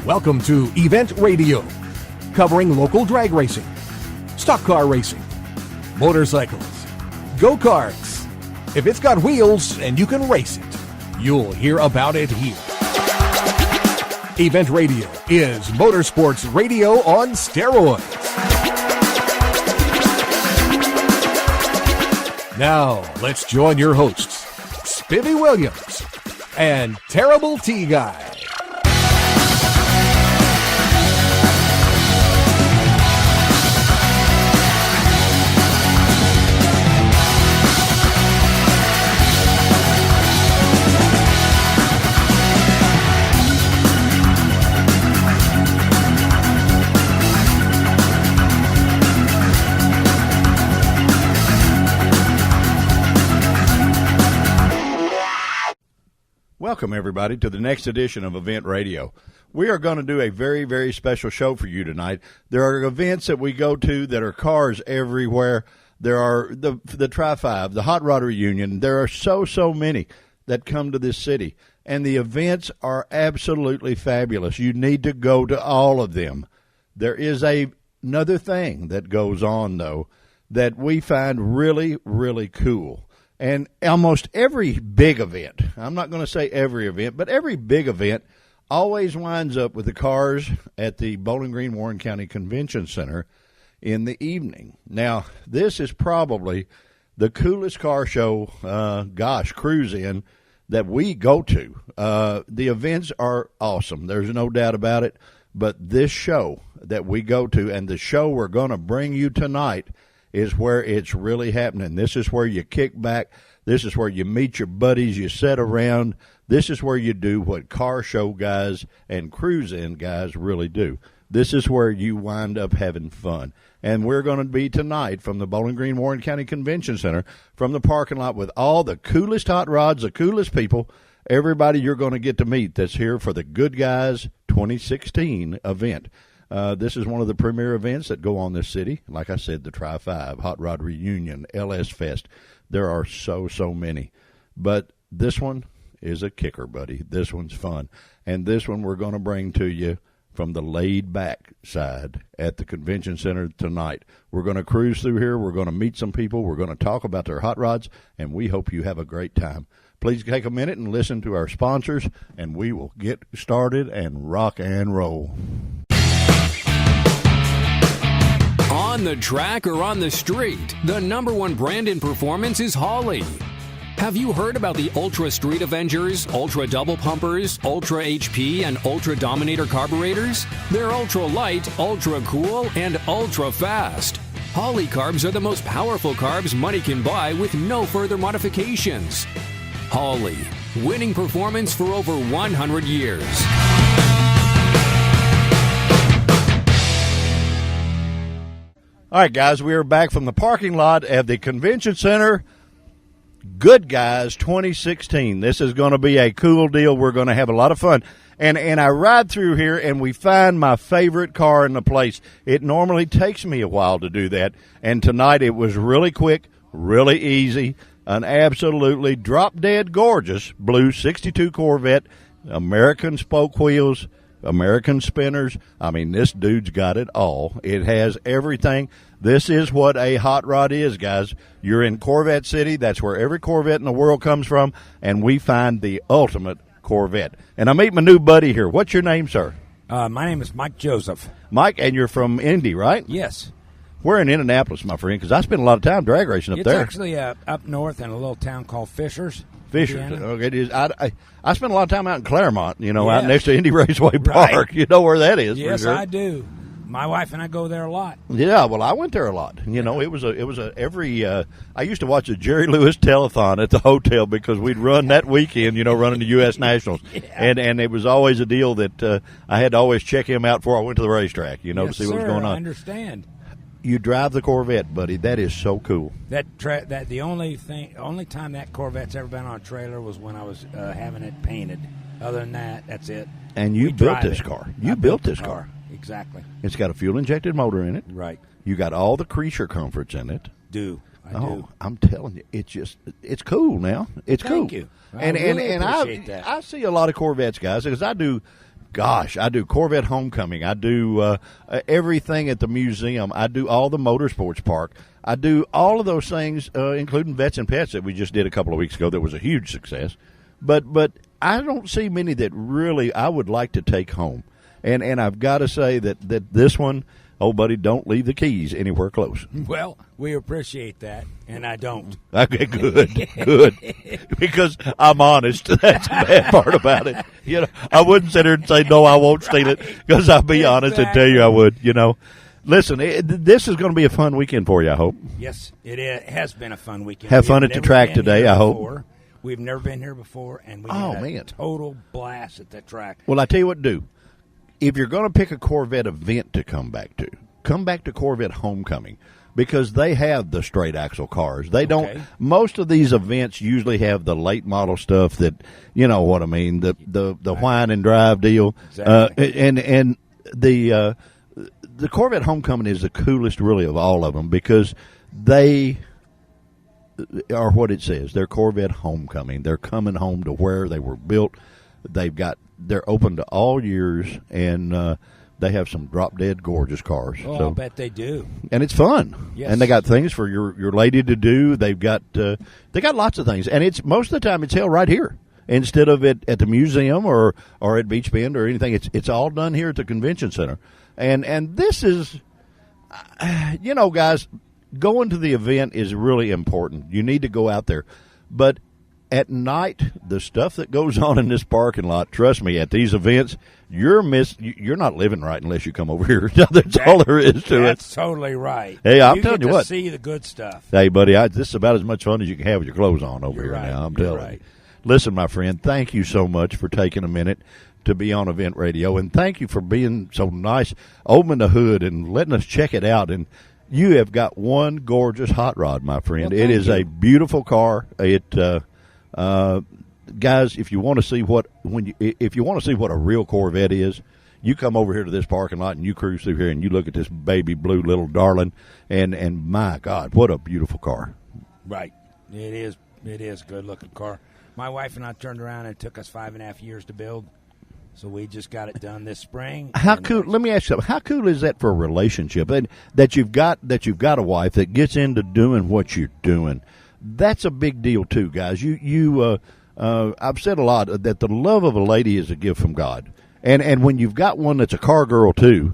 Welcome to Event Radio, covering local drag racing, stock car racing, motorcycles, go-karts. If it's got wheels and you can race it, you'll hear about it here. Event Radio is motorsports radio on steroids. Now, let's join your hosts, Spivvy Williams and Terrible T Guy. Welcome, everybody, to the next edition of Event Radio. We are going to do a very, very special show for you tonight. There are events that we go to that are cars everywhere. There are the Tri-5, the Hot Rod Reunion. There are so many that come to this city, and the events are absolutely fabulous. You need to go to all of them. There is another thing that goes on, though, that we find really, really cool. And almost every big event, I'm not going to say every event, but every big event always winds up with the cars at the Bowling Green Warren County Convention Center in the evening. Now, this is probably the coolest car show, cruise in, that we go to. The events are awesome. There's no doubt about it. But this show that we go to and the show we're going to bring you tonight is where it's really happening. This is where you kick back. This is where you meet your buddies. You sit around. This is where you do what car show guys and cruise-in guys really do. This is where you wind up having fun. And we're going to be tonight from the Bowling Green Warren County Convention Center, from the parking lot with all the coolest hot rods, the coolest people, everybody you're going to get to meet that's here for the Good Guys 2016 event. This is one of the premier events that go on this city. Like I said, the Tri-5, Hot Rod Reunion, LS Fest. There are so many. But this one is a kicker, buddy. This one's fun. And this one we're going to bring to you from the laid-back side at the convention center tonight. We're going to cruise through here. We're going to meet some people. We're going to talk about their hot rods, and we hope you have a great time. Please take a minute and listen to our sponsors, and we will get started and rock and roll. On the track or on the street, the number one brand in performance is Holley. Have you heard about the Ultra Street Avengers, Ultra Double Pumpers, Ultra HP, and Ultra Dominator carburetors? They're ultra light, ultra cool, and ultra fast. Holley carbs are the most powerful carbs money can buy with no further modifications. Holley, winning performance for over 100 years. All right, guys, we are back from the parking lot at the Convention Center. Good Guys 2016. This is going to be a cool deal. We're going to have a lot of fun. And I ride through here, and we find my favorite car in the place. It normally takes me a while to do that, and tonight it was really quick, really easy, an absolutely drop-dead gorgeous blue 62 Corvette, American spoke wheels, American spinners. I mean, this dude's got it all. It has everything. This is what a hot rod is, guys. You're in Corvette City. That's where every Corvette in the world comes from, and we find the ultimate Corvette. And I meet my new buddy here. What's your name, sir? My name is Mike Joseph. Mike, and you're from Indy, right? Yes. We're in Indianapolis, my friend, because I spend a lot of time drag racing up there. It's actually up north in a little town called Fishers. Fishers. Okay, it is. I spend a lot of time out in Claremont, Yes. out next to Indy Raceway Park. Right. You know where that is. Yes, for sure. I do. My wife and I go there a lot. Yeah, well, I went there a lot. It was every. I used to watch the Jerry Lewis telethon at the hotel because we'd run that weekend. Running the U.S. Nationals, Yeah. and it was always a deal that I had to always check him out before I went to the racetrack. To Yes, see what was sir, going on. I understand. You drive the Corvette, buddy. That is so cool. That the only time that Corvette's ever been on a trailer was when I was having it painted. Other than that, that's it. And you We built drive this it. car. I You built the this car. Exactly. It's got a fuel-injected motor in it. Right. You got all the creature comforts in it. I do. I'm telling you, it's cool now. It's cool. Thank you. I And really and appreciate that. I see a lot of Corvettes, guys, because I do gosh, I do Corvette Homecoming. I do everything at the museum. I do all the motorsports park. I do all of those things, including Vets and Pets that we just did a couple of weeks ago. That was a huge success. But I don't see many that really I would like to take home. And I've got to say that this one, oh, buddy, don't leave the keys anywhere close. Well, we appreciate that, and I don't. Okay, good. Because I'm honest. That's the bad part about it. You know, I wouldn't sit here and say, no, I won't steal it, because I'll be honest and tell you I would, you know. Listen, this is going to be a fun weekend for you, I hope. Yes, it has been a fun weekend. Have fun at the track today, I hope. We've never been here before, and we had a total blast at that track. Well, I tell you what to do. If you're going to pick a Corvette event to come back to Corvette Homecoming, because they have the straight axle cars. They don't. Most of these events usually have the late model stuff that, you know what I mean, the whine and drive deal. Exactly. And the Corvette Homecoming is the coolest, really, of all of them, because they are what it says. They're Corvette Homecoming. They're coming home to where they were built. They're open to all years, and they have some drop dead gorgeous cars. Oh, so, I bet they do. And it's fun. Yes. And they got things for your lady to do. They've got lots of things, and it's most of the time it's held right here instead of at the museum or at Beach Bend or anything. It's all done here at the convention center. And this is, you know, guys, going to the event is really important. You need to go out there. But at night, the stuff that goes on in this parking lot, trust me, at these events, you're not living right unless you come over here. That's all there is to it. That's totally right. Hey, I'm telling you what. See the good stuff. Hey, buddy, this is about as much fun as you can have with your clothes on over here now. I'm telling you. Listen, my friend, thank you so much for taking a minute to be on Event Radio, and thank you for being so nice, opening the hood and letting us check it out. And you have got one gorgeous hot rod, my friend. Well, it is a beautiful car. Guys, if you want to see what a real Corvette is, you come over here to this parking lot and you cruise through here and you look at this baby blue little darling, and my God, what a beautiful car! Right, it is a good looking car. My wife and I turned around and it took us 5.5 years to build. So we just got it done this spring. How cool? Let me ask you something. How cool is that for a relationship? And that you've got a wife that gets into doing what you're doing. That's a big deal too, guys. I've said a lot that the love of a lady is a gift from God, and when you've got one that's a car girl too,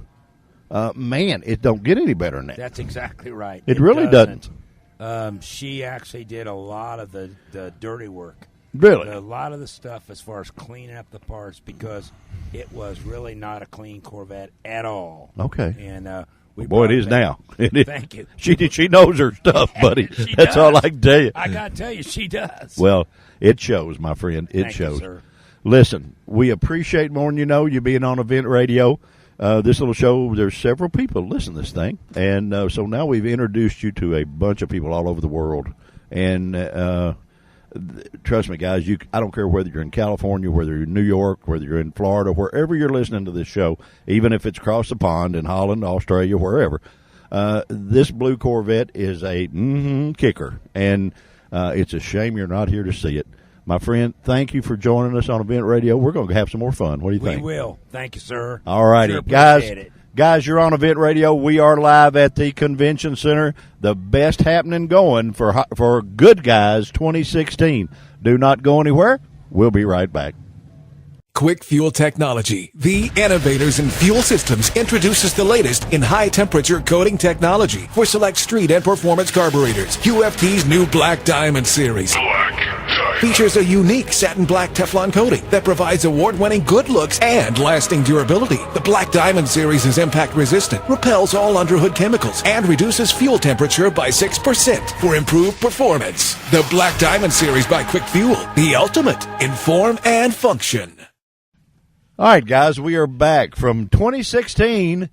man, it don't get any better than that. That's exactly right. It really doesn't. She actually did a lot of the dirty work. Really? A lot of the stuff as far as cleaning up the parts, because it was really not a clean Corvette at all. Okay. And it is now. Thank you. She knows her stuff, buddy. That's does. all I can tell you. I got to tell you, she does. Well, it shows, my friend. It shows. You, sir. Listen, we appreciate more than you being on Event Radio. This little show, there's several people listen to this thing. And so now we've introduced you to a bunch of people all over the world. And trust me, guys, I don't care whether you're in California, whether you're in New York, whether you're in Florida, wherever you're listening to this show, even if it's across the pond in Holland, Australia, wherever, this blue Corvette is a kicker. And it's a shame you're not here to see it. My friend, thank you for joining us on Event Radio. We're going to have some more fun. What do you think? We will. Thank you, sir. All righty. Sure, Guys, you're on Event Radio. We are live at the Convention Center. The best happening going for Good Guys 2016. Do not go anywhere. We'll be right back. Quick Fuel Technology, the innovators in fuel systems, introduces the latest in high-temperature coating technology for select street and performance carburetors. QFT's new Black Diamond series features a unique satin black Teflon coating that provides award-winning good looks and lasting durability. The Black Diamond series is impact-resistant, repels all underhood chemicals, and reduces fuel temperature by 6% for improved performance. The Black Diamond series by Quick Fuel, the ultimate in form and function. All right, guys, we are back from 2016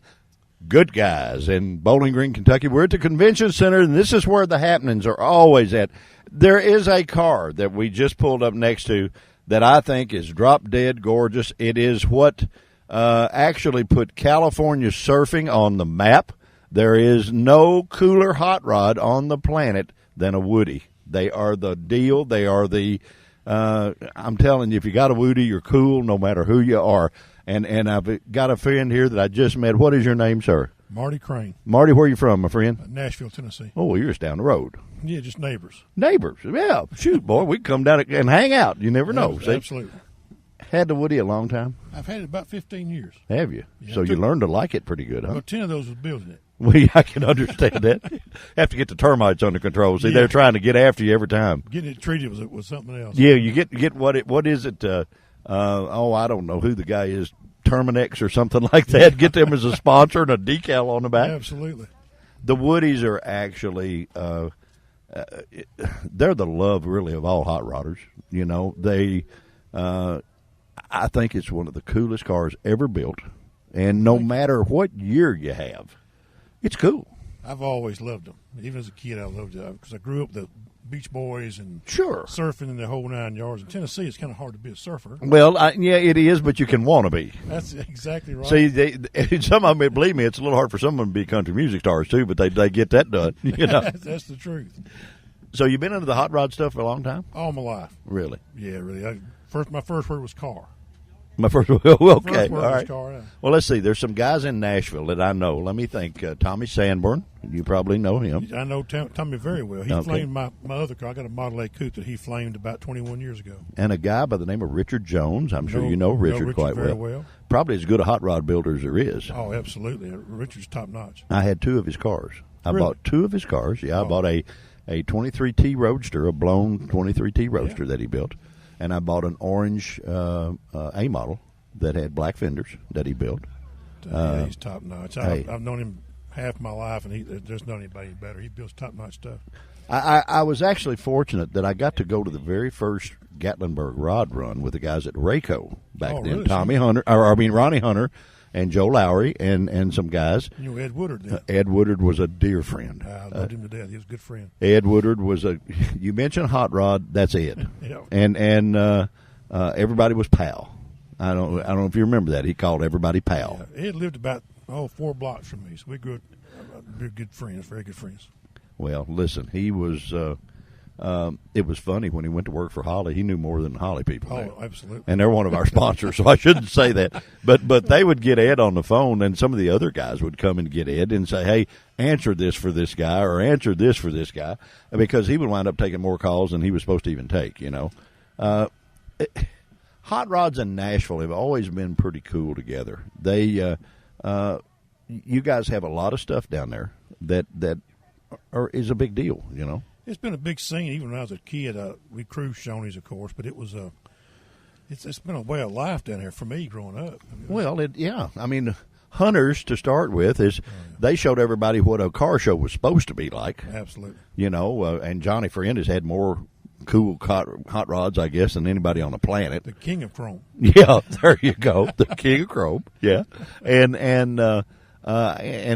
Good Guys in Bowling Green, Kentucky. We're at the Convention Center, and this is where the happenings are always at. There is a car that we just pulled up next to that I think is drop dead gorgeous. It is what actually put California surfing on the map. There is no cooler hot rod on the planet than a Woody. They are the deal. They are the I'm telling you, if you got a Woody, you're cool no matter who you are. And I've got a friend here that I just met. What is your name, sir? Marty Crane. Marty, where are you from, my friend? Nashville, Tennessee. Oh, well, you're just down the road. Yeah, just neighbors. Neighbors. Yeah, shoot, boy, we can come down and hang out. You never know. See? Absolutely. Had the Woody a long time? I've had it about 15 years. Have you? Yeah, So you learned to like it pretty good, huh? Well, 10 of those was building it. Well, I can understand that. Have to get the termites under control. See, they're trying to get after you every time. Getting it treated was something else. Yeah, you get what is it? I don't know who the guy is, Terminex or something like that. Get them as a sponsor and a decal on the back. Absolutely. The Woodies are actually they're the love really of all hot rodders. You know, they I think it's one of the coolest cars ever built, and no matter what year you have, it's cool. I've always loved them. Even as a kid, I loved it because I grew up with the Beach Boys and Sure. surfing in the whole 9 yards. In Tennessee, it's kind of hard to be a surfer. Well, yeah, it is, but you can want to be. That's exactly right. See, some of them, believe me, it's a little hard for some of them to be country music stars too, but they get that done. You know. That's the truth. So you've been into the hot rod stuff for a long time? All my life. Really? Yeah, really. My first word was car. My first okay, First all word was right. car. Yeah. Well, let's see. There's some guys in Nashville that I know. Let me think. Tommy Sanborn, you probably know him. I know Tommy very well. He Okay. flamed my other car. I got a Model A coupe that he flamed about 21 years ago. And a guy by the name of Richard Jones. I'm sure you know Know Richard quite very well. Probably as good a hot rod builder as there is. Oh, absolutely. Richard's top notch. I had two of his cars. I Really? bought two of his cars. Yeah, I bought a 23T Roadster, a blown 23T Roadster that he built. And I bought an orange A model that had black fenders that he built. Yeah, he's top notch. Hey. I've known him half my life, and there's not anybody better. He builds top notch stuff. I was actually fortunate that I got to go to the very first Gatlinburg rod run with the guys at Rayco back Oh, then. really? Ronnie Hunter and Joe Lowry and some guys. You know Ed Woodard then. Ed Woodard was a dear friend. I loved him to death. He was a good friend. Ed Woodard was you mentioned hot rod, that's Ed. Yeah. And everybody was pal. I don't know if you remember that. He called everybody pal. Yeah. Ed lived about 4 blocks from me, so we grew up good friends, very good friends. Well, listen, he was. It was funny when he went to work for Holly. He knew more than Holly people. Oh, knew. absolutely. And they're one of our sponsors, so I shouldn't say that. But they would get Ed on the phone, and some of the other guys would come and get Ed and say, "Hey, answer this for this guy, or answer this for this guy," because he would wind up taking more calls than he was supposed to even take. You know. Hot rods in Nashville have always been pretty cool together. They, you guys have a lot of stuff down there that is a big deal. You know, it's been a big scene. Even when I was a kid, we cruised Shoney's, of course, but it was it's been a way of life down here for me growing up. I mean, Hunters to start with they showed everybody what a car show was supposed to be like. Absolutely. You know, and Johnny Friend has had more cool hot rods, I guess, than anybody on the planet. The king of chrome. Yeah, there you go. The king of chrome. Yeah. And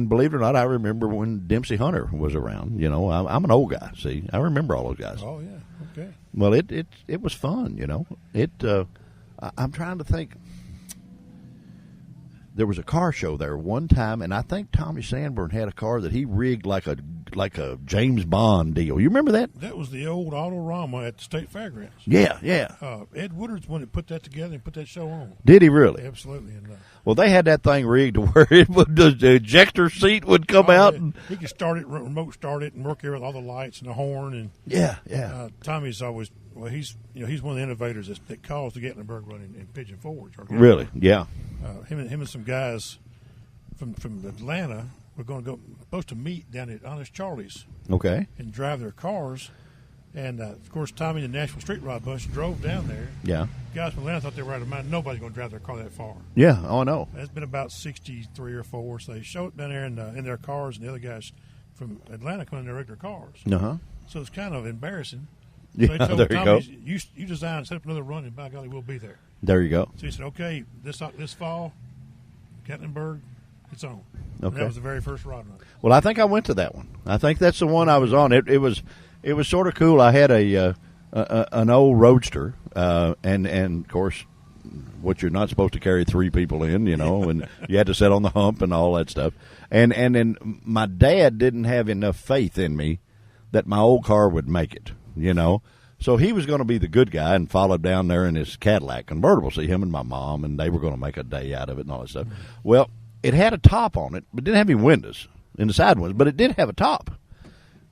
believe it or not, I remember when Dempsey Hunter was around. You know, I'm an old guy. See, I remember all those guys. Oh yeah. Okay. Well, it was fun. You know, I'm trying to think. There was a car show there one time, and I think Tommy Sanborn had a car that he rigged like a James Bond deal. You remember that? That was the old Autorama at the State Fairgrounds. Yeah, yeah. Ed Woodard's one that put that together and put that show on. Did he really? Absolutely. And, well, they had that thing rigged to where the ejector seat would come out. And he could start it, remote start it, and work here with all the lights and the horn. And yeah. Tommy's always he's one of the innovators that caused the Gatlinburg run in Pigeon Forge. Really? Yeah. Him and some guys from Atlanta were supposed to meet down at Honest Charlie's. Okay. And drive their cars. And, of course, Tommy and the Nashville Street Rod Bunch drove down there. Yeah. Guys from Atlanta thought they were out of mind. Nobody's going to drive their car that far. Yeah, I know. It's been about 63 or 4. So they showed up down there in their cars, and the other guys from Atlanta come in their regular cars. Uh-huh. So it's kind of embarrassing. Yeah, so they told there Tommy, you go. You design and set up another run, and by golly, we'll be there. There you go. So he said, okay, this fall, Gatlinburg, it's on. Okay. And that was the very first rod run. Well, I think I went to that one. I think that's the one I was on. It was sort of cool. I had an old Roadster, and of course, what you're not supposed to carry 3 people in, you know, and you had to sit on the hump and all that stuff. And then my dad didn't have enough faith in me that my old car would make it, you know. So he was going to be the good guy and followed down there in his Cadillac convertible. See, him and my mom, and they were going to make a day out of it and all that stuff. Well, it had a top on it, but didn't have any windows in the side windows, but it did have a top.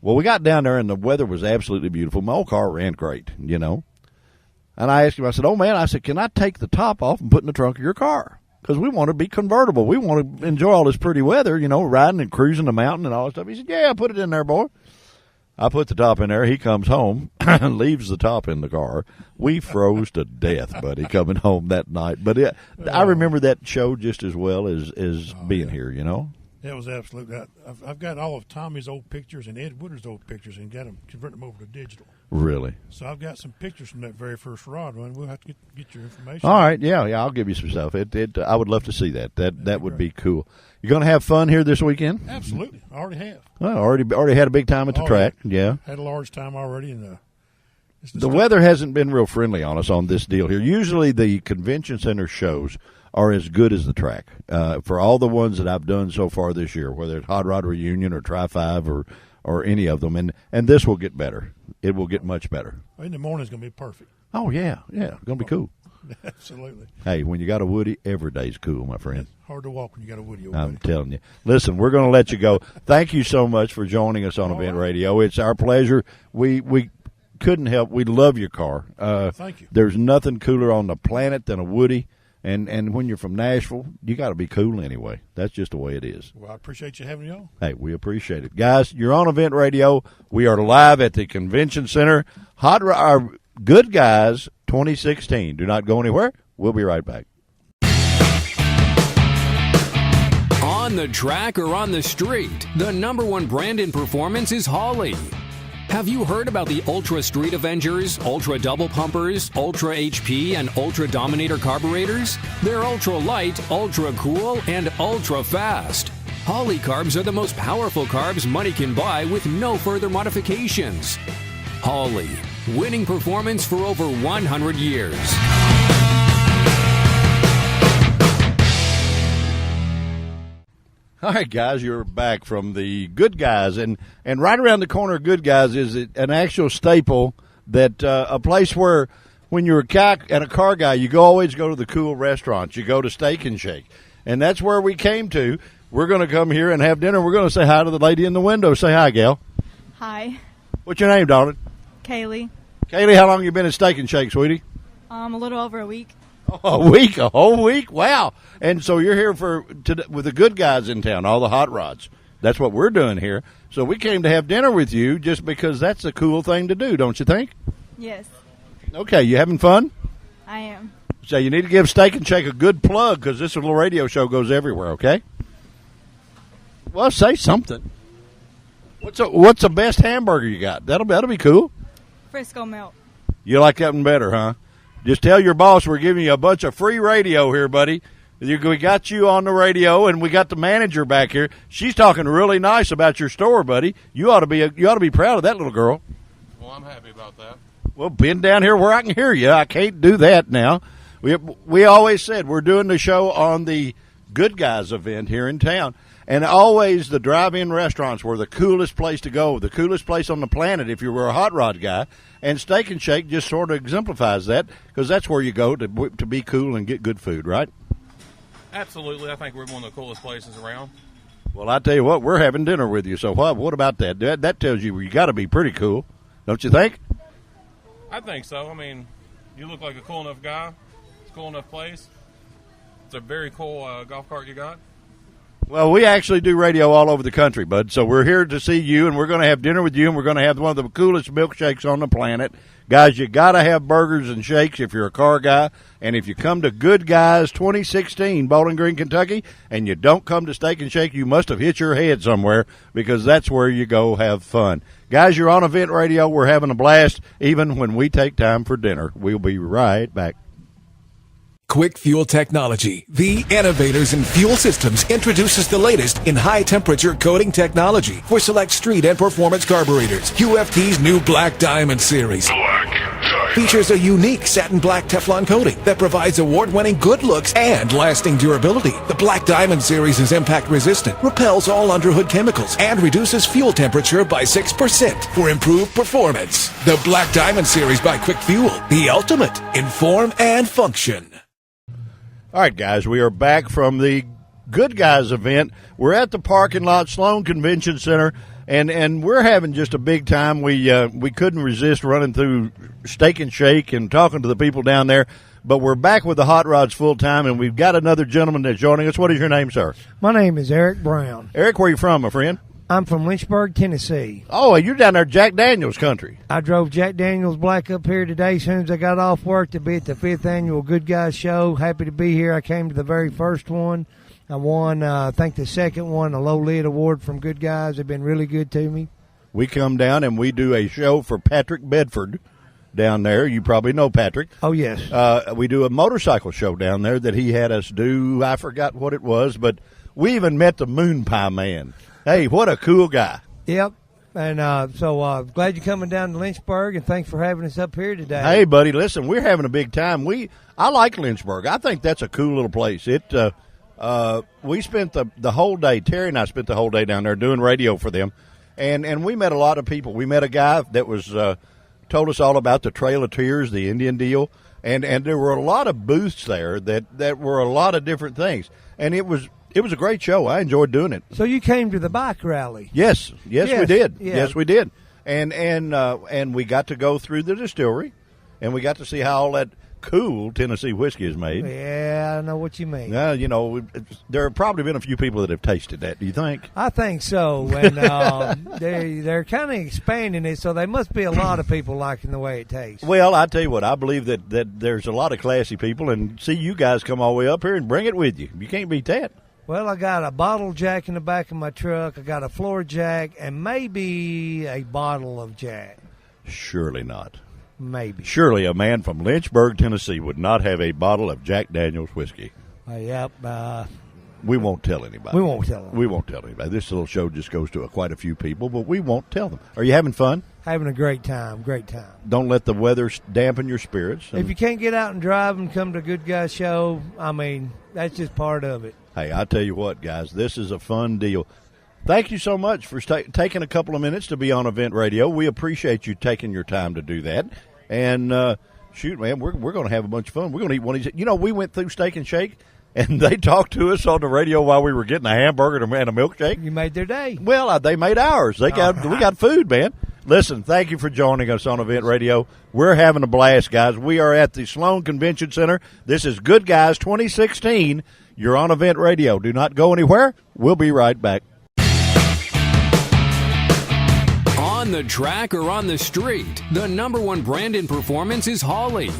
Well, we got down there, and the weather was absolutely beautiful. My old car ran great, you know. And I asked him, I said, oh, man, I said, can I take the top off and put in the trunk of your car? Because we want to be convertible. We want to enjoy all this pretty weather, you know, riding and cruising the mountain and all that stuff. He said, yeah, put it in there, boy. I put the top in there. He comes home and leaves the top in the car. We froze to death, buddy, coming home that night. But I remember that show just as well as being here, you know. It was absolutely. I've got all of Tommy's old pictures and Ed Woodard's old pictures and got them, converted them over to digital. Really? So I've got some pictures from that very first rod run. We'll have to get your information. All right, yeah, I'll give you some stuff. I would love to see that. That would be cool. You going to have fun here this weekend? Absolutely. I already have. Well, already had a big time at the track. Yeah. Had a large time already. And the weather hasn't been real friendly on us on this deal here. Usually the convention center shows are as good as the track. For all the ones that I've done so far this year, whether it's Hot Rod Reunion or Tri-5 or any of them, and this will get better. It will get much better. In the morning is going to be perfect. Oh, yeah, going to be cool. Absolutely. Hey, when you got a Woody, every day's cool, my friend. It's hard to walk when you got a Woody. I'm telling you. Listen, we're going to let you go. Thank you so much for joining us on Event Radio. It's our pleasure. We couldn't help. We love your car. Thank you. There's nothing cooler on the planet than a Woody. And when you're from Nashville, you got to be cool anyway. That's just the way it is. Well, I appreciate you having me on. Hey, we appreciate it. Guys, you're on Event Radio. We are live at the Convention Center. Our Good Guys 2016. Do not go anywhere. We'll be right back. On the track or on the street, the number one brand in performance is Holley. Have you heard about the Ultra Street Avengers, Ultra Double Pumpers, Ultra HP, and Ultra Dominator carburetors? They're ultra light, ultra cool, and ultra fast. Holley carbs are the most powerful carbs money can buy with no further modifications. Holley, winning performance for over 100 years. All right, guys, you're back from the Good Guys, and right around the corner of Good Guys is an actual staple that a place where when you're a guy and a car guy, you always go to the cool restaurants. You go to Steak and Shake, and that's where we came to. We're going to come here and have dinner. We're going to say hi to the lady in the window. Say hi, gal. Hi. What's your name, darling? Kaylee. Kaylee, how long you been at Steak and Shake, sweetie? A little over a week. A week, a whole week? Wow. And so you're here with the good guys in town, all the hot rods. That's what we're doing here. So we came to have dinner with you just because that's a cool thing to do, don't you think? Yes. Okay, you having fun? I am. So you need to give Steak and Shake a good plug because this little radio show goes everywhere, okay? Well, say something. What's the best hamburger you got? That'll be cool. Frisco melt. You like that one better, huh? Just tell your boss we're giving you a bunch of free radio here, buddy. We got you on the radio, and we got the manager back here. She's talking really nice about your store, buddy. You ought to be proud of that little girl. Well, I'm happy about that. Well, bend down here where I can hear you. I can't do that now. We always said we're doing the show on the Good Guys event here in town. And always the drive-in restaurants were the coolest place to go, the coolest place on the planet if you were a hot rod guy. And Steak and Shake just sort of exemplifies that because that's where you go to be cool and get good food, right? Absolutely. I think we're one of the coolest places around. Well, I tell you what, we're having dinner with you. So what about that? That tells you got to be pretty cool, don't you think? I think so. I mean, you look like a cool enough guy. It's a cool enough place. It's a very cool golf cart you got. Well, we actually do radio all over the country, bud. So we're here to see you, and we're going to have dinner with you, and we're going to have one of the coolest milkshakes on the planet. Guys, you got to have burgers and shakes if you're a car guy. And if you come to Good Guys 2016, Bowling Green, Kentucky, and you don't come to Steak and Shake, you must have hit your head somewhere because that's where you go have fun. Guys, you're on Event Radio. We're having a blast even when we take time for dinner. We'll be right back. Quick Fuel Technology, the innovators in fuel systems, introduces the latest in high-temperature coating technology for select street and performance carburetors. QFT's new Black Diamond series. Black Diamond. features a unique satin black Teflon coating that provides award-winning good looks and lasting durability. The Black Diamond series is impact resistant, repels all underhood chemicals, and reduces fuel temperature by 6% for improved performance. The Black Diamond series by Quick Fuel, the ultimate in form and function. All right, guys, we are back from the Good Guys event. We're at the parking lot, Sloan Convention Center, and we're having just a big time. We couldn't resist running through Steak and Shake and talking to the people down there, but we're back with the Hot Rods full time, and we've got another gentleman that's joining us. What is your name, sir? My name is Eric Brown. Eric, where are you from, my friend? I'm from Lynchburg, Tennessee. Oh, you're down there Jack Daniels country. I drove Jack Daniels Black up here today as soon as I got off work to be at the 5th annual Good Guys show. Happy to be here. I came to the very first one. I won, I think, the second one, a low lid award from Good Guys. They've been really good to me. We come down and we do a show for Patrick Bedford down there. You probably know Patrick. Oh, yes. We do a motorcycle show down there that he had us do. I forgot what it was, but we even met the Moon Pie Man. Hey, what a cool guy. Yep. And so glad you're coming down to Lynchburg, and thanks for having us up here today. Hey, buddy, listen, we're having a big time. I like Lynchburg. I think that's a cool little place. We spent the whole day, Terry and I spent the whole day down there doing radio for them, and we met a lot of people. We met a guy that was told us all about the Trail of Tears, the Indian deal, and there were a lot of booths there that were a lot of different things, and it was a great show. I enjoyed doing it. So you came to the bike rally? Yes, we did. Yeah. Yes, we did. And we got to go through the distillery, and we got to see how all that cool Tennessee whiskey is made. Yeah, I know what you mean. There have probably been a few people that have tasted that. Do you think? I think so. And they're kind of expanding it, so there must be a lot of people liking the way it tastes. Well, I tell you what, I believe that there's a lot of classy people, and see you guys come all the way up here and bring it with you. You can't beat that. Well, I got a bottle Jack in the back of my truck. I got a floor Jack and maybe a bottle of Jack. Surely not. Maybe. Surely a man from Lynchburg, Tennessee would not have a bottle of Jack Daniels whiskey. Yep. We won't tell anybody. We won't tell them. We won't tell anybody. This little show just goes to quite a few people, but we won't tell them. Are you having fun? Having a great time. Great time. Don't let the weather dampen your spirits. If you can't get out and drive and come to a Good Guys show, I mean, that's just part of it. Hey, I tell you what, guys, this is a fun deal. Thank you so much for taking a couple of minutes to be on Event Radio. We appreciate you taking your time to do that. And, shoot, man, we're going to have a bunch of fun. We're going to eat one of these. You know, we went through Steak and Shake, and they talked to us on the radio while we were getting a hamburger and a milkshake. You made their day. Well, they made ours. We got food, man. Listen, thank you for joining us on Event Radio. We're having a blast, guys. We are at the Sloan Convention Center. This is Good Guys 2016. You're on Event Radio. Do not go anywhere. We'll be right back. On the track or on the street, the number one brand in performance is Holley.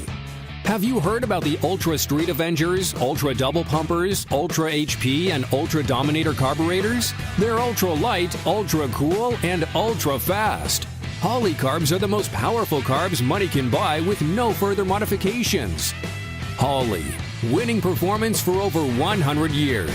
Have you heard about the Ultra Street Avengers, Ultra Double Pumpers, Ultra HP, and Ultra Dominator carburetors? They're ultra light, ultra cool, and ultra fast. Holley carbs are the most powerful carbs money can buy with no further modifications. Holley, winning performance for over 100 years.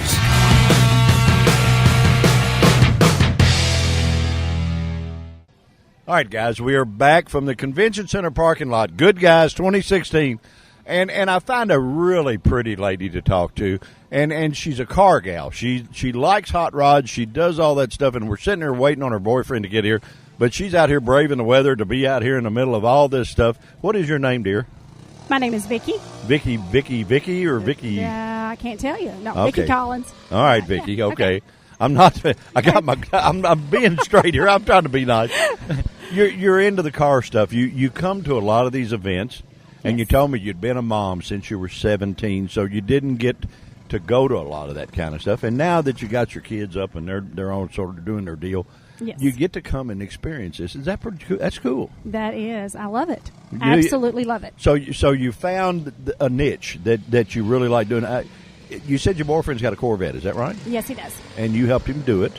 All right, guys, we are back from the Convention Center parking lot. Good Guys 2016. And I find a really pretty lady to talk to, and she's a car gal. She likes hot rods. She does all that stuff, and we're sitting there waiting on her boyfriend to get here. But she's out here braving the weather to be out here in the middle of all this stuff. What is your name, dear? My name is Vicky. Vicky, or Vicky? Yeah, I can't tell you. No, Okay. Vicky Collins. All right, Vicky. Okay. I'm not. I'm being straight here. I'm trying to be nice. You're into the car stuff. You come to a lot of these events, and you told me you'd been a mom since you were 17, so you didn't get to go to a lot of that kind of stuff. And now that you got your kids up and they're all sort of doing their deal, Yes. you get to come and experience this. Is that pretty cool? That's cool. That is. I love it. Absolutely love it. So you found a niche that you really like doing. You said your boyfriend's got a Corvette. Is that right? Yes, he does. And you helped him do it.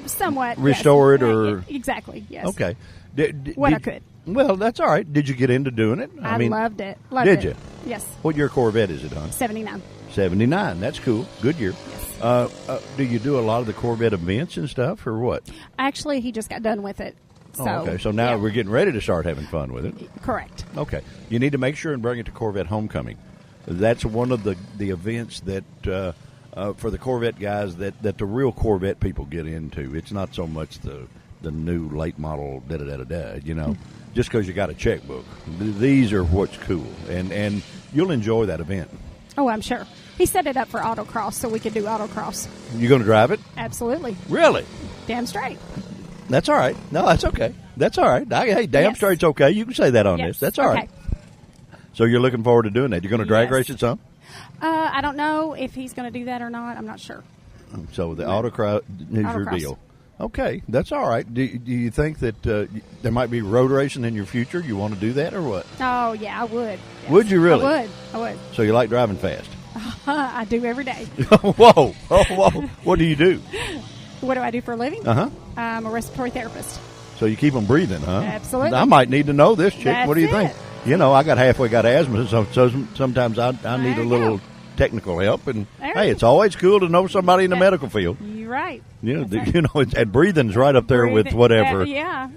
Somewhat. Restore yes. it or exactly. Yes. Okay. I could. Well, that's all right. Did you get into doing it? I mean, loved it. Did you? Yes. What year Corvette is it, hon? 79. 79. That's cool. Good year. Yes. Do you do a lot of the Corvette events and stuff, or what? Actually, he just got done with it So, okay. So now yeah. we're getting ready to start having fun with it. Correct. Okay. You need to make sure and bring it to Corvette Homecoming. That's one of the events that for the Corvette guys that the real Corvette people get into. It's not so much the new late model da-da-da-da-da, you know, just because you got a checkbook. These are what's cool, and you'll enjoy that event. Oh, I'm sure. He set it up for autocross so we could do autocross. You going to drive it? Absolutely. Really? Damn straight. That's all right. No, that's okay. That's all right. Hey, damn Yes. straight's okay. You can say that on Yes. this. That's all Okay. right. So you're looking forward to doing that. You're going to drag Yes. race it some? I don't know if he's going to do that or not. I'm not sure. So the autocross is your Autocross. deal. Okay, that's all right. Do you think that there might be road racing in your future? You want to do that or what? Oh, yeah, I would. Yes. Would you really? I would. So you like driving fast? I do every day. Whoa. What do you do? What do I do for a living? Uh-huh. I'm a respiratory therapist. So you keep them breathing, huh? Absolutely. I might need to know this, chick. That's What do you think? it. You know, I got asthma, so sometimes I need There a you little go. technical help. And There hey, you it's always cool to know somebody in the medical field. You're right. You know, That's right. you know, and breathing's right up there with Breathing- whatever. yeah,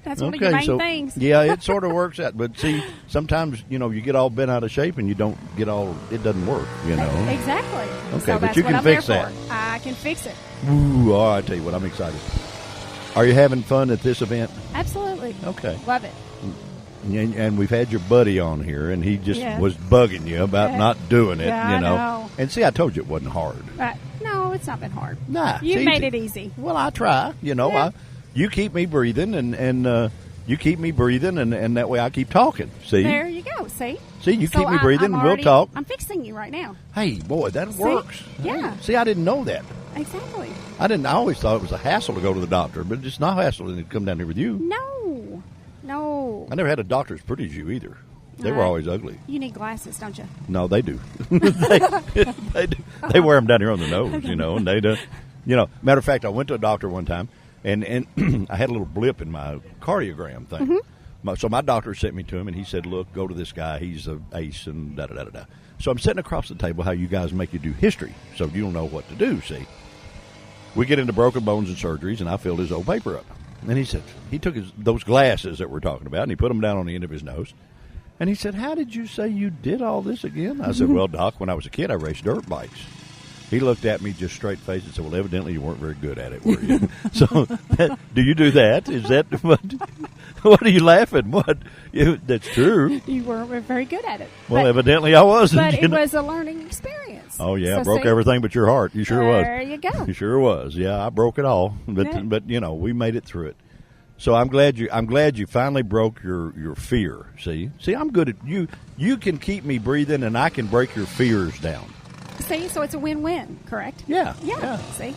that's one of your main so things. yeah, it sort of works out. But see, sometimes you know you get all bent out of shape and you don't get all. It doesn't work. You know. Exactly. Okay, so but that's you what can I'm fix there that. For. I can fix it. Ooh, I tell you what, I'm excited. Are you having fun at this event? Absolutely. Okay. Love it. And we've had your buddy on here, and he just Yeah. was bugging you about Yeah. not doing it. Yeah, you I know. know. And see, I told you it wasn't hard. No, it's not been hard. Nah, You it's made easy. it easy. Well, I try. You know, Yeah. you keep me breathing, and you keep me breathing, and that way I keep talking. See, There you go. See? you So keep me breathing, I'm and we'll already- talk. I'm fixing you right now. Hey, boy, that works. Yeah. See, I didn't know that. Exactly. I always thought it was a hassle to go to the doctor, but it's not hassle to come down here with you. No. I never had a doctor as pretty as you either. They were Right. always ugly. You need glasses, don't you? No, they do. they do. They wear them down here on the nose, you know, and they do. You know, matter of fact, I went to a doctor one time, and I had a little blip in my cardiogram thing. So my doctor sent me to him, and he said, look, go to this guy. He's an ace, and da-da-da-da-da. So I'm sitting across the table how you guys make you do history, so you don't know what to do, see. We get into broken bones and surgeries, and I filled his old paper up. And he said, he took those glasses that we're talking about, and he put them down on the end of his nose. And he said, how did you say you did all this again? I said, well, Doc, when I was a kid, I raced dirt bikes. He looked at me just straight faced and said, well, evidently you weren't very good at it, were you? So do you do that? Is that what are you laughing? What? That's true. You weren't very good at it. Well, but, evidently I wasn't. But you it know? was a learning experience. Oh, yeah, So broke see, everything but your heart. You sure was. There you go. You sure was. Yeah, I broke it all. But Yeah. but you know, we made it through it. So I'm glad you finally broke your fear. See, I'm good at you. You can keep me breathing, and I can break your fears down. See, so it's a win-win, correct? Yeah. Yeah. See?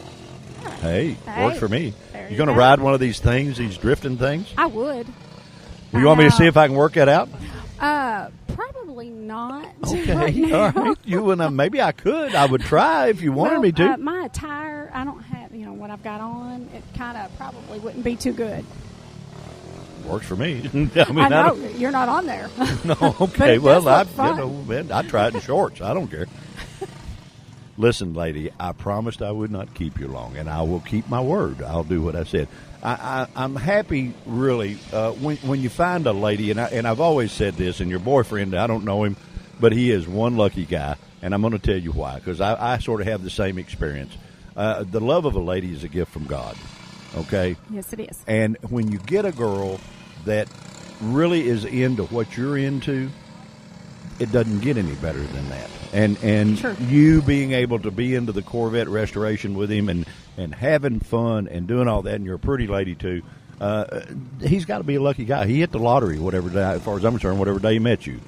Hey, works for me. There You going to go. ride one of these things, these drifting things? I would. You want me to see if I can work that out? Probably not. Okay, right now. all right. You and maybe I could. I would try if you wanted me to. My attire, I don't have, what I've got on. It kind of probably wouldn't be too good. Works for me. I know don't- you're not on there. No, But okay. it Well, does look fun. man, I try it in shorts. I don't care. Listen, lady, I promised I would not keep you long, and I will keep my word. I'll do what I said. I'm happy, really, when you find a lady, and I've always said this, and your boyfriend, I don't know him, but he is one lucky guy, and I'm going to tell you why, because I sort of have the same experience. The love of a lady is a gift from God, okay? Yes, it is. And when you get a girl that really is into what you're into, it doesn't get any better than that. And Sure. you being able to be into the Corvette restoration with him and having fun and doing all that, and you're a pretty lady too, he's got to be a lucky guy. He hit the lottery whatever day, as far as I'm concerned, whatever day he met you.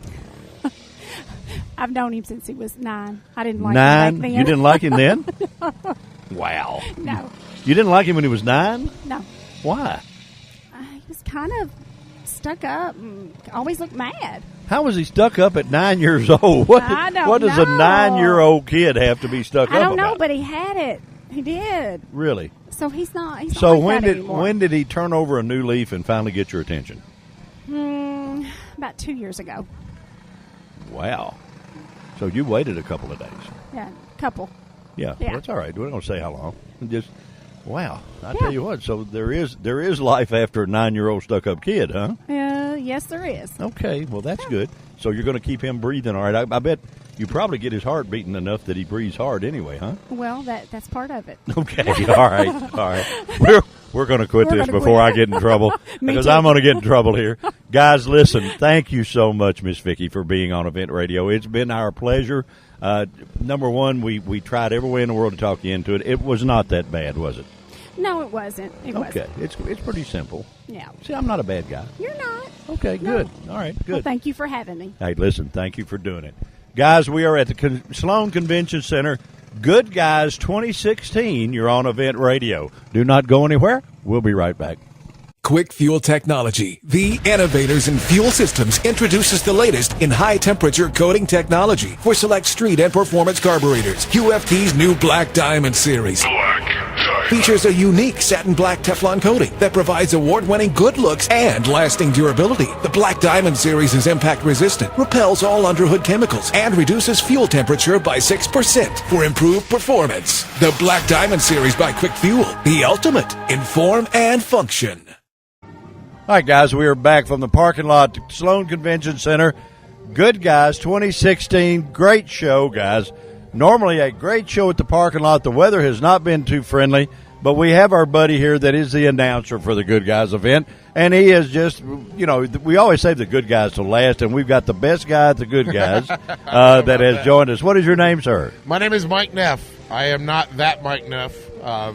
I've known him since he was 9. I didn't like him 9? back then. You didn't like him then? Wow. No, You didn't like him when he was 9? no. Why? He was kind of stuck up and always looked mad. How was he stuck up at 9 years old? What, I don't what does a know. 9-year-old kid have to be stuck I up don't know, about? but he had it. He did. Really? So he's not. He's So not like that anymore. when did he turn over a new leaf and finally get your attention? About 2 years ago. Wow. So you waited a couple of days. Yeah, couple. Yeah, Yeah. Well, that's all right. We're not going to say how long. Just Wow. I tell you what, so there is life after a 9-year-old stuck-up kid, huh? Yes, there is. Okay, well, that's good. So you're going to keep him breathing all right. I bet you probably get his heart beating enough that he breathes hard anyway, huh? Well, that's part of it. Okay, all right. We're going to quit this before I get in trouble because too. I'm going to get in trouble here. Guys, listen, thank you so much, Miss Vicki, for being on Event Radio. It's been our pleasure. Number one, we tried every way in the world to talk you into it. It was not that bad, was it? No, it wasn't. It wasn't. It's pretty simple. Yeah. See, I'm not a bad guy. You're not. Okay, good. All right, good. Well, thank you for having me. Hey, listen, thank you for doing it. Guys, we are at the Sloan Convention Center. Good Guys 2016. You're on Event Radio. Do not go anywhere. We'll be right back. Quick Fuel Technology, the innovators in fuel systems, introduces the latest in high-temperature coating technology for select street and performance carburetors. QFT's new Black Diamond series features a unique satin black Teflon coating that provides award-winning good looks and lasting durability. The Black Diamond series is impact-resistant, repels all underhood chemicals, and reduces fuel temperature by 6% for improved performance. The Black Diamond series by Quick Fuel, the ultimate in form and function. All right, guys, we are back from the parking lot to Sloan Convention Center. Good Guys 2016. Great show, guys. Normally a great show at the parking lot. The weather has not been too friendly, but we have our buddy here that is the announcer for the Good Guys event, and he is just, we always save the good guys to last, and we've got the best guy at the Good Guys that has joined us. What is your name, sir? My name is Mike Neff. I am not that Mike Neff.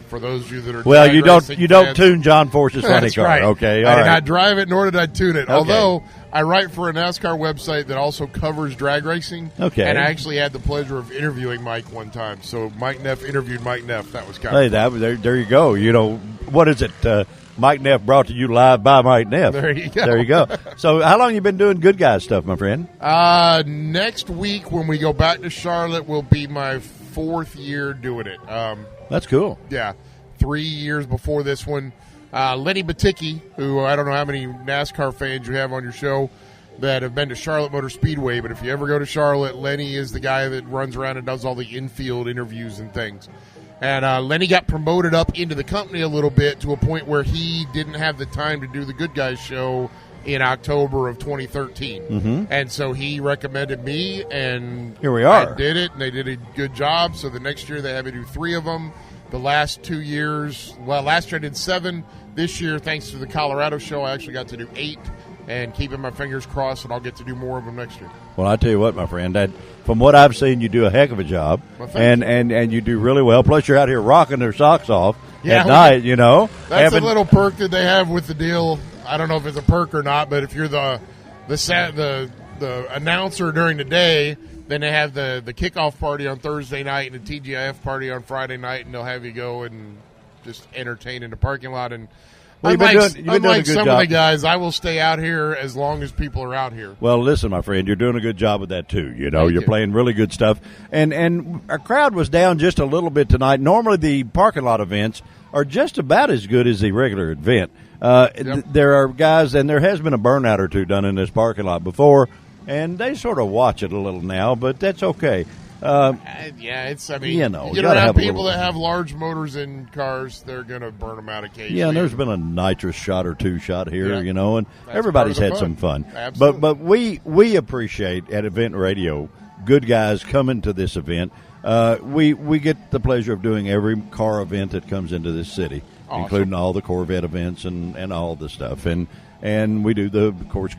For those of you that are well, you don't tune John Force's funny car, right. Okay? I did not drive it, nor did I tune it. Okay. Although I write for a NASCAR website that also covers drag racing. Okay. And I actually had the pleasure of interviewing Mike one time. So Mike Neff interviewed Mike Neff. That was kind of fun. There you go. What is it? Mike Neff brought to you live by Mike Neff. There you go. There you go. So how long you been doing Good Guys stuff, my friend? Next week when we go back to Charlotte will be my 4th year doing it. That's cool. Yeah. 3 years before this one. Lenny Baticki, who I don't know how many NASCAR fans you have on your show that have been to Charlotte Motor Speedway, but if you ever go to Charlotte, Lenny is the guy that runs around and does all the infield interviews and things. And Lenny got promoted up into the company a little bit to a point where he didn't have the time to do the Good Guys show in October of 2013. Mm-hmm. And so he recommended me, and here we are. I did it, and they did a good job. So the next year they had me do 3 of them. The last 2 years, last year I did 7. This year, thanks to the Colorado show, I actually got to do 8. And keeping my fingers crossed, and I'll get to do more of them next year. Well, I tell you what, my friend, from what I've seen, you do a heck of a job, and you do really well. Plus, you're out here rocking their socks off at night. That's a little perk that they have with the deal. I don't know if it's a perk or not, but if you're the announcer during the day, then they have the kickoff party on Thursday night and the TGIF party on Friday night, and they'll have you go and just entertain in the parking lot. And unlike some of the guys, I will stay out here as long as people are out here. Well, listen, my friend, you're doing a good job with that too. You're playing really good stuff, and our crowd was down just a little bit tonight. Normally, the parking lot events are just about as good as the regular event. There are guys, and there has been a burnout or two done in this parking lot before, and they sort of watch it a little now, but that's okay. It's. I mean, you get around people that have large motors in cars, they're going to burn them out occasionally. Yeah, and there's been a nitrous shot or two shot here, and that's everybody's had some fun. Absolutely. But we appreciate at Event Radio Good Guys coming to this event. We get the pleasure of doing every car event that comes into this city, including all the Corvette events and all the stuff, and we do of course,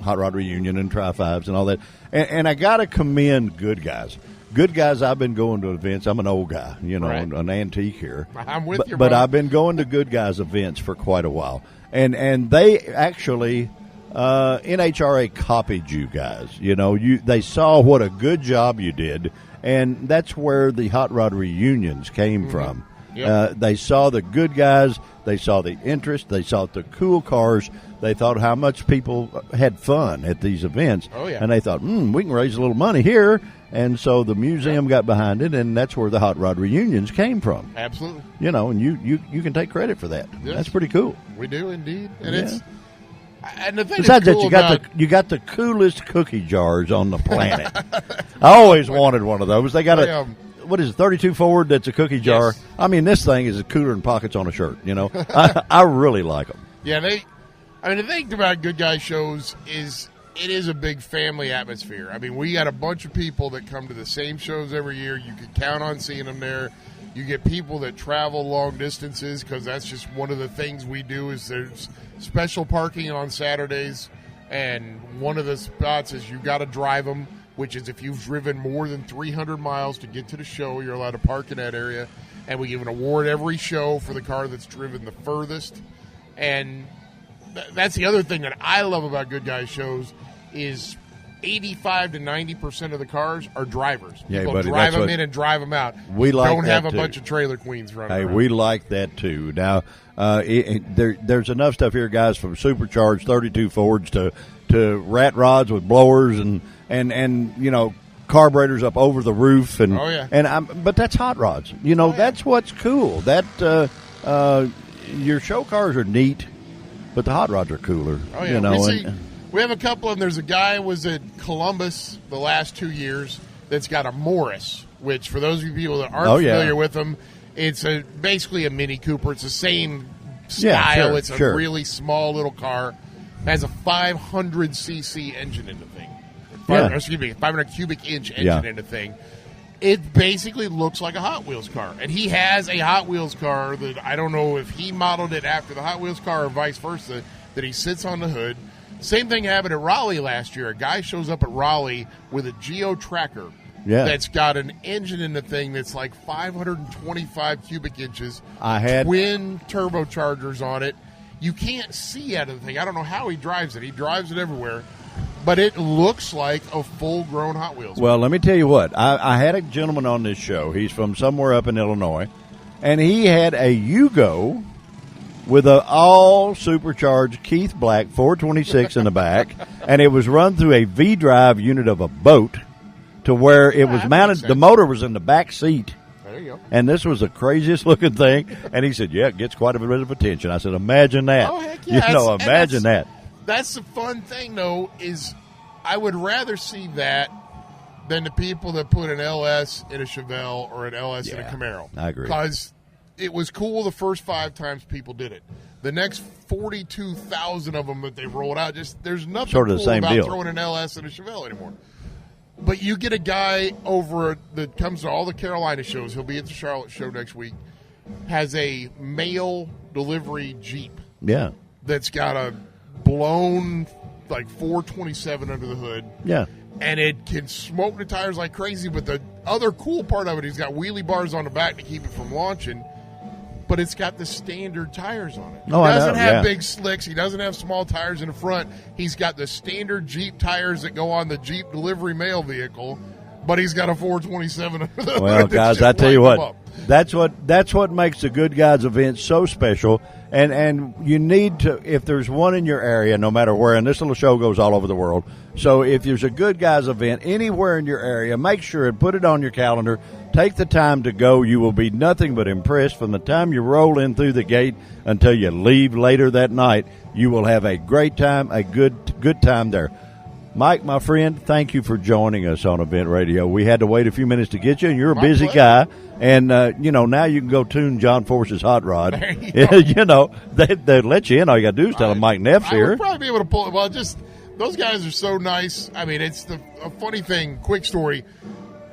Hot Rod Reunion and Tri-Fives and all that. And I got to commend Good Guys. Good Guys, I've been going to events. I'm an old guy, an antique here. I'm with you, but I've been going to Good Guys events for quite a while. And they actually, NHRA copied you guys. They saw what a good job you did, and that's where the Hot Rod Reunions came from. Yep. They saw the Good Guys. They saw the interest. They saw the cool cars. They thought how much people had fun at these events. Oh, yeah. And they thought, we can raise a little money here. And so the museum got behind it, and that's where the Hot Rod Reunions came from. Absolutely. And you can take credit for that. Yes. That's pretty cool. We do indeed. And it's and the thing besides that's cool that, you got the coolest cookie jars on the planet. I always wanted one of those. They got what is it, 32 Ford that's a cookie jar? Yes. I mean, this thing is cooler than pockets on a shirt, you know. I really like them. Yeah, the thing about Good Guys shows is it is a big family atmosphere. I mean, we got a bunch of people that come to the same shows every year. You can count on seeing them there. You get people that travel long distances because that's just one of the things we do is there's special parking on Saturdays, and one of the spots is you got to drive them, which is if you've driven more than 300 miles to get to the show, you're allowed to park in that area. And we give an award every show for the car that's driven the furthest. And that's the other thing that I love about Good Guys shows is 85 to 90% of the cars are drivers. Yeah, People buddy, drive that's them in and drive them out. We like don't have that a too. bunch of trailer queens running Hey, around. we like that too. Now, there's enough stuff here, guys, from supercharged 32 Fords to rat rods with blowers and you know, carburetors up over the roof and but that's hot rods. You know, that's what's cool. That your show cars are neat, but the hot rods are cooler. Oh yeah, you know, we have a couple of them. There's a guy who was at Columbus the last 2 years that's got a Morris, which for those of you people that aren't familiar with them, it's basically a Mini Cooper. It's the same style. It's a really small little car. It has a 500cc engine in the thing. 500 cubic inch engine in the thing. It basically looks like a Hot Wheels car. And he has a Hot Wheels car that I don't know if he modeled it after the Hot Wheels car or vice versa, that he sits on the hood. Same thing happened at Raleigh last year. A guy shows up at Raleigh with a Geo Tracker that's got an engine in the thing that's like 525 cubic inches. Twin turbochargers on it. You can't see out of the thing. I don't know how he drives it. He drives it everywhere. But it looks like a full-grown Hot Wheels. Well, let me tell you what. I had a gentleman on this show. He's from somewhere up in Illinois. And he had a Yugo with an all-supercharged Keith Black 426 in the back. And it was run through a V-drive unit of a boat to where it was mounted. The motor was in the back seat. There you go. And this was the craziest looking thing. And he said, yeah, it gets quite a bit of attention. I said, imagine that. Oh, heck yeah. You know, imagine that. That's the fun thing, though, is I would rather see that than the people that put an LS in a Chevelle or an LS in a Camaro. I agree. Because it was cool the first 5 times people did it. The next 42,000 of them that they rolled out, there's nothing sort of cool the same about deal. throwing an LS in a Chevelle anymore. But you get a guy over that comes to all the Carolina shows. He'll be at the Charlotte show next week. Has a mail delivery Jeep. Yeah. That's got a blown like 427 under the hood. Yeah. And it can smoke the tires like crazy. But the other cool part of it, he's got wheelie bars on the back to keep it from launching. But it's got the standard tires on it. He doesn't have big slicks. He doesn't have small tires in the front. He's got the standard Jeep tires that go on the Jeep delivery mail vehicle. But he's got a 427 under the hood. Well, guys, I tell you what, that's what makes the Good Guys event so special. And you need to, if there's one in your area, no matter where, and this little show goes all over the world. So if there's a Good Guys event anywhere in your area, make sure and put it on your calendar. Take the time to go. You will be nothing but impressed from the time you roll in through the gate until you leave later that night. You will have a great time, a good time there. Mike, my friend, thank you for joining us on Event Radio. We had to wait a few minutes to get you, and you're a busy guy. And, now you can go tune John Force's hot rod. You know, they let you in. All you got to do is tell them Mike Neff's here. I would probably be able to pull it. Well, those guys are so nice. I mean, it's a funny thing. Quick story.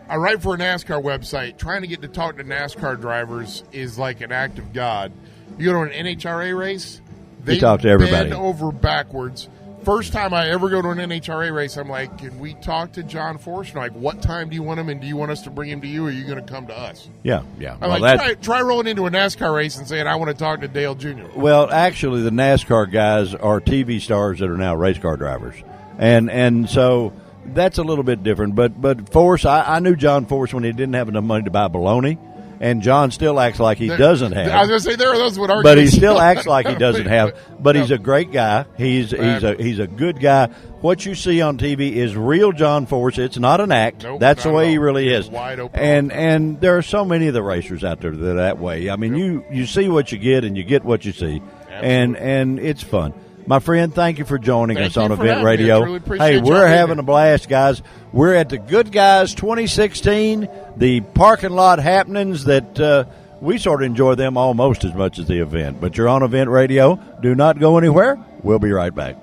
I write for a NASCAR website. Trying to get to talk to NASCAR drivers is like an act of God. You go to an NHRA race, they talk to everybody. bend over backwards. First time I ever go to an NHRA race, I'm like, can we talk to John Force? And I'm like, what time do you want him, and do you want us to bring him to you, or are you going to come to us? Yeah. I'm try rolling into a NASCAR race and saying, I want to talk to Dale Jr. Well, actually, the NASCAR guys are TV stars that are now race car drivers. And so that's a little bit different. But Force, I knew John Force when he didn't have enough money to buy bologna. And John still acts like he doesn't have. I was going to say there are those that would argue, but he still acts like he doesn't have. But he's a great guy. He's a good guy. What you see on TV is real John Force. It's not an act. Nope, that's the way he really is. Wide open. And there are so many of the racers out there that are that way. I mean, you see what you get, and you get what you see, and it's fun. My friend, thank you for joining Thank us on you for Event having me. I Radio. truly appreciate Hey, y'all we're being having here. a blast, guys. We're at the Good Guys 2016, the parking lot happenings that we sort of enjoy them almost as much as the event. But you're on Event Radio. Do not go anywhere. We'll be right back.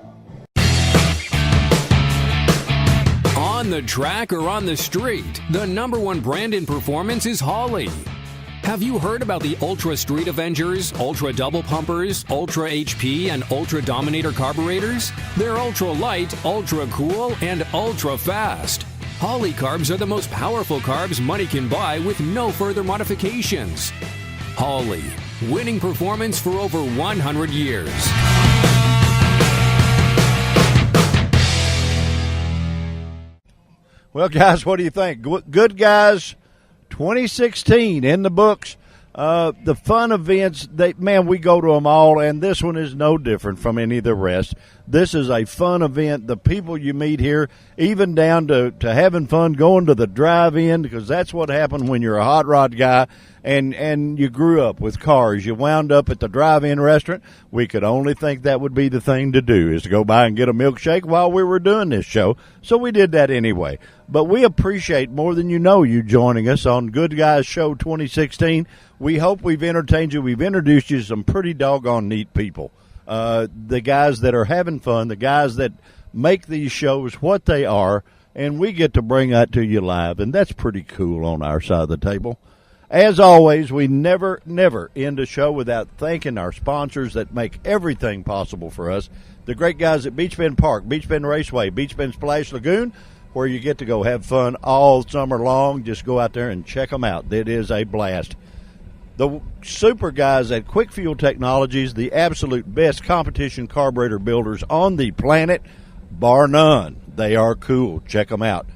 On the track or on the street, the number one brand in performance is Holley. Have you heard about the Ultra Street Avengers, Ultra Double Pumpers, Ultra HP, and Ultra Dominator carburetors? They're ultra light, ultra cool, and ultra fast. Holley carbs are the most powerful carbs money can buy with no further modifications. Holley, winning performance for over 100 years. Well, guys, what do you think? Good Guys 2016 in the books. The fun events, we go to them all, and this one is no different from any of the rest. This is a fun event. The people you meet here, even down to having fun going to the drive-in, because that's what happened when you're a hot rod guy and you grew up with cars. You wound up at the drive-in restaurant. We could only think that would be the thing to do, is to go by and get a milkshake while we were doing this show. So we did that anyway. But we appreciate more than you know you joining us on Good Guys Show 2016. We hope we've entertained you. We've introduced you to some pretty doggone neat people. The guys that are having fun, the guys that make these shows what they are, and we get to bring that to you live, and that's pretty cool on our side of the table. As always, we never end a show without thanking our sponsors that make everything possible for us. The great guys at Beach Bend Park, Beach Bend Raceway, Beach Bend Splash Lagoon, where you get to go have fun all summer long. Just go out there and check them out. It is a blast. The super guys at Quick Fuel Technologies, the absolute best competition carburetor builders on the planet, bar none. They are cool. Check them out.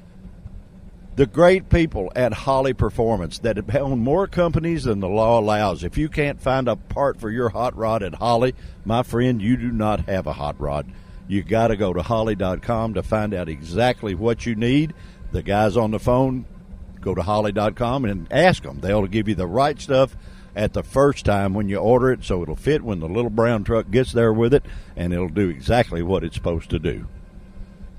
The great people at Holley Performance that own more companies than the law allows. If you can't find a part for your hot rod at Holley, my friend, you do not have a hot rod. You got to go to Holley.com to find out exactly what you need. The guys on the phone, go to Holley.com and ask them. They'll give you the right stuff at the first time when you order it, so it'll fit when the little brown truck gets there with it, and it'll do exactly what it's supposed to do.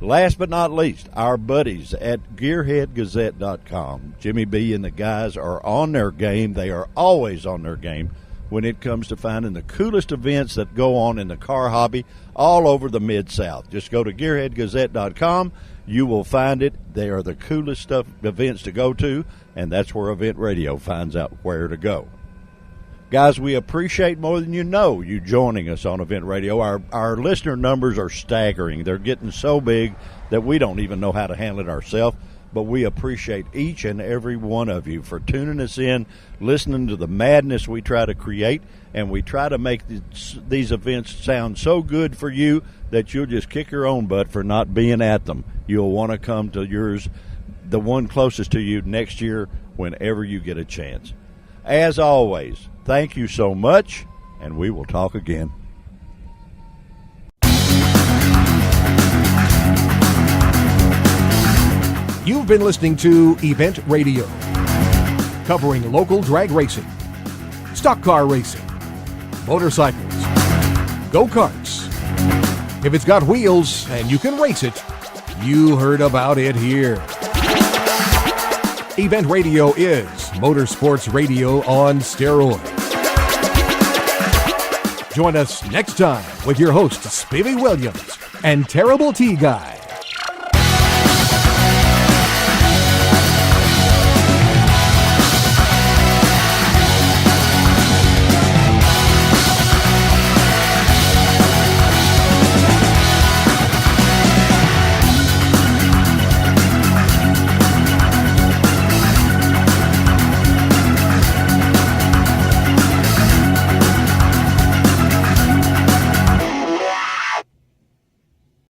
Last but not least, our buddies at GearheadGazette.com. Jimmy B and the guys are on their game. They are always on their game when it comes to finding the coolest events that go on in the car hobby all over the Mid-South. Just go to GearheadGazette.com. You will find it. They are the coolest events to go to, and that's where Event Radio finds out where to go. Guys, we appreciate more than you know you joining us on Event Radio. Our listener numbers are staggering. They're getting so big that we don't even know how to handle it ourselves. But we appreciate each and every one of you for tuning us in, listening to the madness we try to create, and we try to make these events sound so good for you that you'll just kick your own butt for not being at them. You'll want to come to yours, the one closest to you, next year whenever you get a chance. As always, thank you so much, and we will talk again. You've been listening to Event Radio, covering local drag racing, stock car racing, motorcycles, go-karts. If it's got wheels and you can race it, you heard about it here. Event Radio is motorsports radio on steroids. Join us next time with your hosts, Spivey Williams and Terrible T Guy.